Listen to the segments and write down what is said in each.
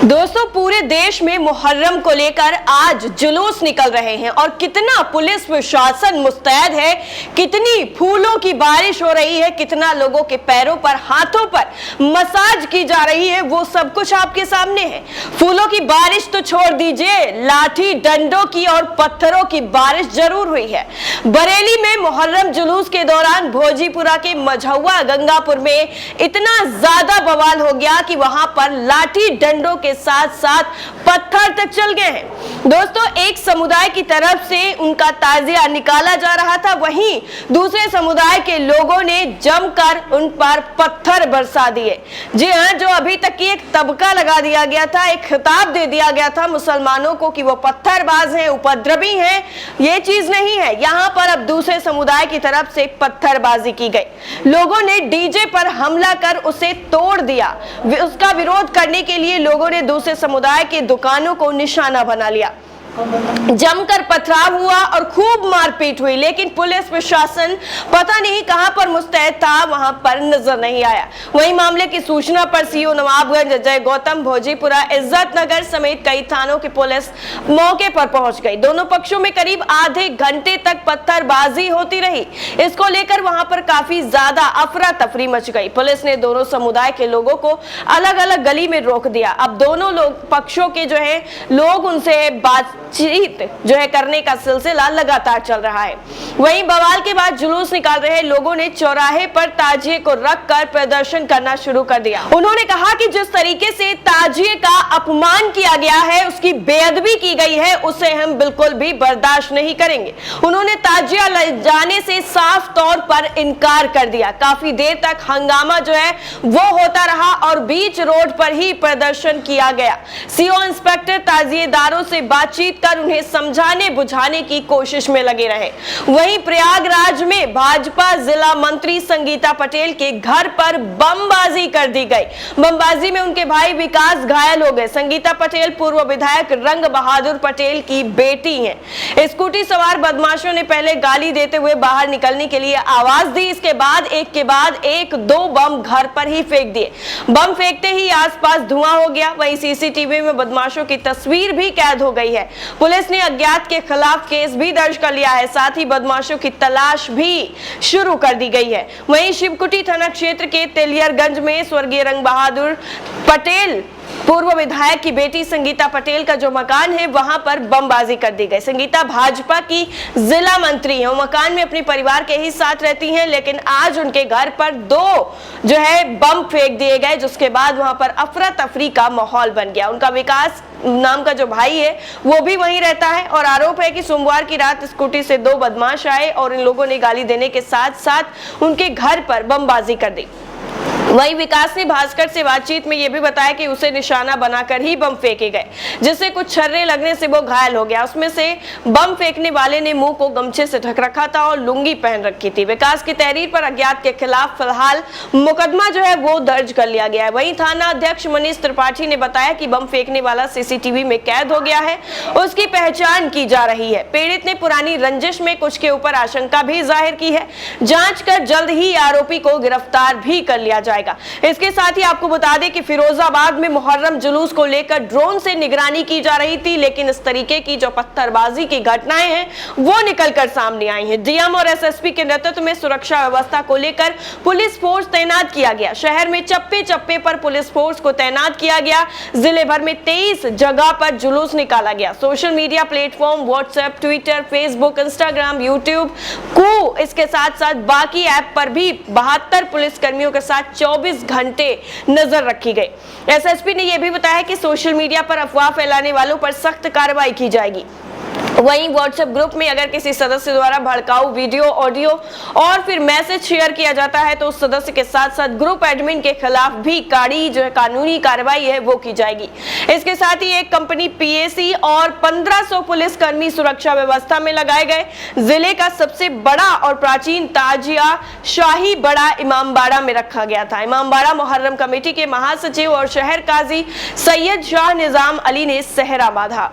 दोस्तों, पूरे देश में मुहर्रम को लेकर आज जुलूस निकल रहे हैं और कितना पुलिस प्रशासन मुस्तैद है, कितनी फूलों की बारिश हो रही है, कितना लोगों के पैरों पर हाथों पर मसाज की जा रही है, वो सब कुछ आपके सामने है। फूलों की बारिश तो छोड़ दीजिए, लाठी डंडों की और पत्थरों की बारिश जरूर हुई है। बरेली में मुहर्रम जुलूस के दौरान भोजीपुरा के मझौआ गंगापुर में इतना ज्यादा बवाल हो गया कि वहां पर लाठी डंडों के साथ साथ पत्थर तक चल गए हैं। दोस्तों, एक समुदाय की तरफ से उनका ताजिया निकाला जा रहा था, वहीं दूसरे समुदाय के लोगों ने जमकर उन पर पत्थर बरसा दिए। जी हां, जो अभी तक की एक तबका लगा दिया गया था, एक खिताब दे दिया गया था मुसलमानों को कि वो पत्थरबाज हैं, उपद्रवी हैं, ये चीज नहीं है। यहाँ पर अब दूसरे समुदाय की तरफ से पत्थरबाजी की गई। लोगों ने डीजे पर हमला कर उसे तोड़ दिया। उसका विरोध करने के लिए लोगों ने दूसरे समुदाय की दुकानों को निशाना बना लिया। जमकर पथराव हुआ और खूब मारपीट हुई, लेकिन पुलिस प्रशासन पता नहीं कहां पर मुस्तैद था, वहां पर नजर नहीं आया। वहीं मामले की सूचना पर सीओ नवाबगंज अजय गौतम, भोजीपुरा, इज्जत नगर समेत कई थानों की पुलिस मौके पर पहुंच गई। दोनों पक्षों में करीब आधे घंटे तक पत्थरबाजी होती रही। इसको लेकर वहां पर काफी ज्यादा अफरा तफरी मच गई। पुलिस ने दोनों समुदाय के लोगों को अलग अलग गली में रोक दिया। अब दोनों पक्षों के जो है लोग उनसे बातचीत जो है करने का सिलसिला लगातार चल रहा है। वहीं बवाल के बाद जुलूस निकाल रहे लोगों ने चौराहे पर ताजिए को रखकर प्रदर्शन करना शुरू कर दिया। उन्होंने कहा कि जिस तरीके से ताजिए का अपमान किया गया है, उसकी बेअदबी की गई है, उसे हम बिल्कुल भी बर्दाश्त नहीं करेंगे। उन्होंने ताजिया ले जाने से साफ तौर पर इनकार कर दिया। काफी देर तक हंगामा जो है वो होता रहा और बीच रोड पर ही प्रदर्शन किया गया। सीओ इंस्पेक्टर ताजिएदारों से बातचीत कर उन्हें समझाने बुझाने की कोशिश में लगे रहे। वहीं प्रयागराज में भाजपा जिला मंत्री संगीता पटेल के घर पर बमबाजी कर दी गई। बमबाजी में उनके भाई विकास घायल हो गए। संगीता पटेल पूर्व विधायक रंग बहादुर पटेल की बेटी हैं। स्कूटी सवार बदमाशों ने पहले गाली देते हुए बाहर निकलने के लिए आवाज दी। इसके बाद एक दो बम घर पर ही फेंक दिए। बम फेंकते ही आसपास धुआं हो गया। वहीं सीसीटीवी में बदमाशों की तस्वीर भी कैद हो गई है। पुलिस ने अज्ञात के खिलाफ केस भी दर्ज कर लिया है, साथ ही बदमाशों की तलाश भी शुरू कर दी गई है। वहीं शिवकुटी थाना क्षेत्र के तेलियरगंज में स्वर्गीय रंग बहादुर पटेल पूर्व विधायक की बेटी संगीता पटेल का जो मकान है, वहां पर बमबाजी कर दी गई। संगीता भाजपा की जिला मंत्री है, वो मकान में अपने परिवार के ही साथ रहती हैं, लेकिन आज उनके घर पर दो जो है बम फेंक दिए गए, जिसके बाद वहां पर अफरा तफरी का माहौल बन गया। उनका विकास नाम का जो भाई है वो भी वहीं रहता है और आरोप है कि सोमवार की रात स्कूटी से दो बदमाश आए और इन लोगों ने गाली देने के साथ साथ उनके घर पर बमबाजी कर दी। वहीं विकास ने भास्कर से बातचीत में यह भी बताया कि उसे निशाना बनाकर ही बम फेंके गए, जिससे कुछ छर्रे लगने से वो घायल हो गया। उसमें से बम फेंकने वाले ने मुंह को गमछे से ढक रखा था और लुंगी पहन रखी थी। विकास की तहरीर पर अज्ञात के खिलाफ फिलहाल मुकदमा जो है वो दर्ज कर लिया गया है। वहीं थाना अध्यक्ष मनीष त्रिपाठी ने बताया कि बम फेंकने वाला सीसीटीवी में कैद हो गया है, उसकी पहचान की जा रही है। पीड़ित ने पुरानी रंजिश में कुछ के ऊपर आशंका भी जाहिर की है। जांच कर जल्द ही आरोपी को गिरफ्तार भी कर लिया जाएगा। इसके साथ ही आपको बता दें कि फिरोजाबाद में मुहर्रम जुलूस को लेकर ड्रोन से निगरानी की जा रही थी, लेकिन इस तरीके की जो पत्थरबाजी की घटनाएं हैं वो निकलकर सामने आई हैं। डीएम और एसएसपी के नेतृत्व में सुरक्षा व्यवस्था को लेकर पुलिस फोर्स तैनात किया गया। शहर में चप्पे चप्पे पर पुलिस फोर्स को तैनात किया गया। जिले भर में 23 जगह पर जुलूस निकाला गया। Social media platform WhatsApp, Twitter, Facebook, Instagram, YouTube को इसके साथ साथ बाकी ऐप पर भी 72 पुलिस कर्मियों के साथ 24 घंटे नजर रखी गई। एसएसपी ने यह भी बताया कि सोशल मीडिया पर अफवाह फैलाने वालों पर सख्त कार्रवाई की जाएगी। वहीं व्हाट्सएप ग्रुप में अगर किसी सदस्य द्वारा भड़काऊ वीडियो, ऑडियो और फिर मैसेज शेयर किया जाता है तो उस सदस्य के साथ साथ ग्रुप एडमिन के खिलाफ भी कड़ी जो है कानूनी कार्रवाई है वो की जाएगी। इसके साथ ही एक कंपनी पीएसी और 1500 पुलिस कर्मी सुरक्षा व्यवस्था में लगाए गए। जिले का सबसे बड़ा और प्राचीन ताजिया शाही बड़ा इमामबाड़ा में रखा गया था। इमामबाड़ा मुहर्रम कमेटी के महासचिव और शहर काजी सैयद शाह निजाम अली ने सहरा बांधा।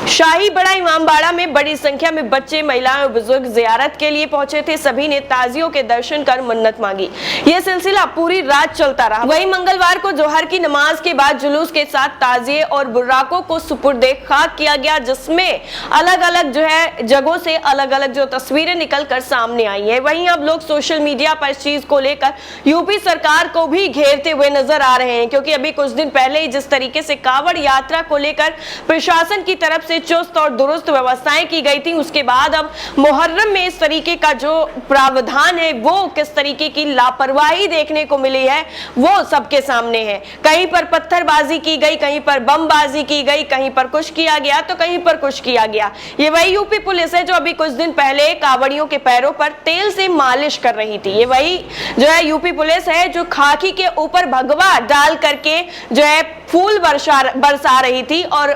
शाही बड़ा इमामबाड़ा में बड़ी संख्या में बच्चे, महिलाएं और बुजुर्ग जियारत के लिए पहुंचे थे। सभी ने ताजियों के दर्शन कर मन्नत मांगी। यह सिलसिला पूरी रात चलता रहा। वहीं मंगलवार को जोहर की नमाज के बाद जुलूस के साथ ताजिए और बुर्राकों को सुपुर्दे खाक किया गया, जिसमें अलग अलग जगहों से अलग अलग तस्वीरें निकल कर सामने आई है। वहीं अब लोग सोशल मीडिया पर इस चीज को लेकर यूपी सरकार को भी घेरते हुए नजर आ रहे हैं, क्योंकि अभी कुछ दिन पहले ही जिस तरीके से कांवड़ यात्रा को लेकर प्रशासन की तरफ से चुस्त और दुरुस्त व्यवस्थाएं की गई थी, उसके बाद अब मुहर्रम में इस तरीके का जो प्रावधान है वो किस तरीके की लापरवाही देखने को मिली है वो सबके सामने है। कहीं पर पत्थरबाजी की गई, कहीं पर बमबाजी की गई, कहीं पर कुछ किया गया तो कहीं पर कुछ किया गया। ये वही यूपी पुलिस है जो अभी कुछ दिन पहले कांवड़ियों के पैरों पर तेल से मालिश कर रही थी। ये वही जो है यूपी पुलिस है जो खाकी के ऊपर भगवा डाल करके जो है फूल बरसा रही थी और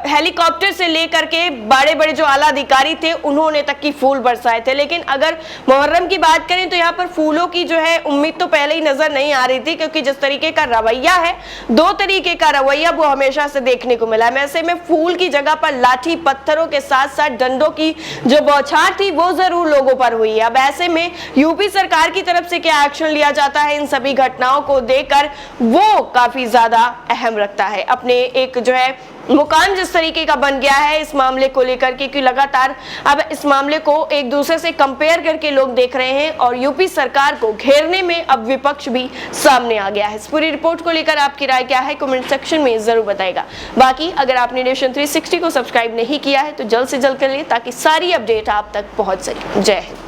हेलीकॉप्टर से लेकर के बड़े बड़े जो आला अधिकारी थे उन्होंने तक की फूल बरसाए थे। लेकिन अगर मुहर्रम की बात करें तो यहाँ पर फूलों की जो है उम्मीद तो पहले ही नजर नहीं आ रही थी, क्योंकि जिस तरीके का रवैया है, दो तरीके का रवैया वो हमेशा से देखने को मिला है। ऐसे में फूल की जगह पर लाठी पत्थरों के साथ साथ डंडों की जो बौछार थी वो जरूर लोगों पर हुई है। अब ऐसे में यूपी सरकार की तरफ से क्या एक्शन लिया जाता है इन सभी घटनाओं को देखकर वो काफी ज्यादा अहम रखता है। अपने एक जो है मुकाम जिस तरीके का बन गया है इस मामले को लेकर के, क्योंकि लगातार अब इस मामले को एक दूसरे से कंपेयर करके लोग देख रहे हैं और यूपी सरकार को घेरने में अब विपक्ष भी सामने आ गया है। इस पूरी रिपोर्ट को लेकर आपकी राय क्या है कमेंट सेक्शन में जरूर बताएगा। बाकी अगर आपने नेशन 360 को सब्सक्राइब नहीं किया है तो जल्द से जल्द कर ले ताकि सारी अपडेट आप तक पहुंच सके। जय हिंद।